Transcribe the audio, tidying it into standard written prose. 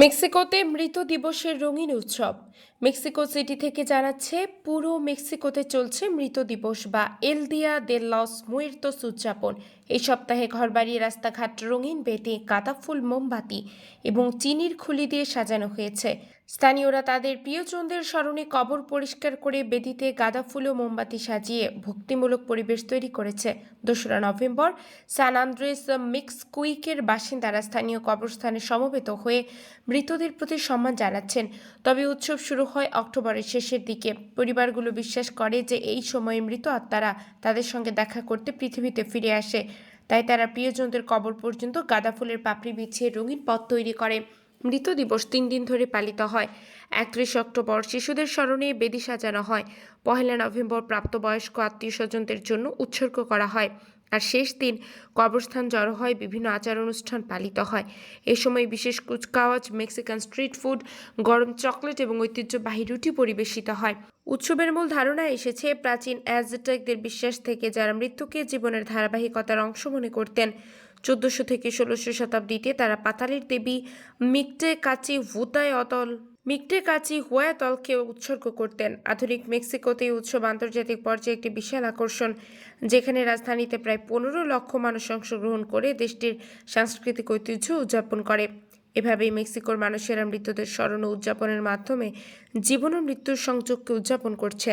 মেক্সিকোতে মৃত দিবসের রঙিন উৎসব। মেক্সিকো সিটি থেকে জানাচ্ছে, পুরো মেক্সিকোতে চলছে মৃত দিবস বা এল দিয়া দে লস মুয়ের্তোস উদযাপন। এই সপ্তাহে ঘরবাড়ি, রাস্তাঘাট রঙিন বেদি, গাঁদা ফুল, মোমবাতি এবং চিনির খুলি দিয়ে সাজানো হয়েছে। স্থানীয়রা তাদের প্রিয়জনদের স্মরণে কবর পরিষ্কার করে বেদিতে গাঁদা ফুল ও মোমবাতি সাজিয়ে ভক্তিমূলক পরিবেশ তৈরি করেছে। 2রা নভেম্বর সান আন্দ্রেস মিক্সকুইকের বাসিন্দারা স্থানীয় কবরস্থানে সমবেত হয়ে মৃতদের প্রতি সম্মান জানাচ্ছেন। তবে উৎসব শুরু হয় অক্টোবরের শেষের দিকে। পরিবারগুলো বিশ্বাস করে যে এই সময়ে মৃত আত্মারা তাদের সঙ্গে দেখা করতে পৃথিবীতে ফিরে আসে। তাই তারা প্রিয়জনদের কবর পর্যন্ত গাঁদা ফুলের পাপড়ি বিছিয়ে রঙিন পথ তৈরি করে। মৃত দিবস 3 দিন ধরে পালিত হয়। 31 অক্টোবর শিশুদের স্মরণে বেদি সাজানো হয়। 1 নভেম্বর প্রাপ্তবয়স্ক আত্মীয় স্বজনদের জন্য উৎসর্গ করা হয়। আর শেষ দিন কবরস্থান জড়ো হয়, বিভিন্ন আচার অনুষ্ঠান পালিত হয়। এ সময় বিশেষ কুচকাওয়াজ, মেক্সিকান স্ট্রিট ফুড, গরম চকলেট এবং ঐতিহ্যবাহী রুটি পরিবেশিত হয়। উৎসবের মূল ধারণা এসেছে প্রাচীন অ্যাজটেকদের বিশ্বাস থেকে, যারা মৃত্যুকে জীবনের ধারাবাহিকতার অংশ মনে করতেন। 1400 থেকে 1600 শতাব্দীতে তারা পাতালের দেবী মিকটে কাচি হুয়াতলকে উৎসর্গ করতেন। আধুনিক মেক্সিকোতে এই উৎসব আন্তর্জাতিক পর্যায়ে একটি বিশাল আকর্ষণ, যেখানে রাজধানীতে প্রায় 15 লক্ষ মানুষ অংশগ্রহণ করে দেশটির সাংস্কৃতিক ঐতিহ্য উদযাপন করে। এভাবেই মেক্সিকোর মানুষেরা মৃতদের স্মরণ ও উদযাপনের মাধ্যমে জীবন ও মৃত্যুর সংযোগকে উদযাপন করছে।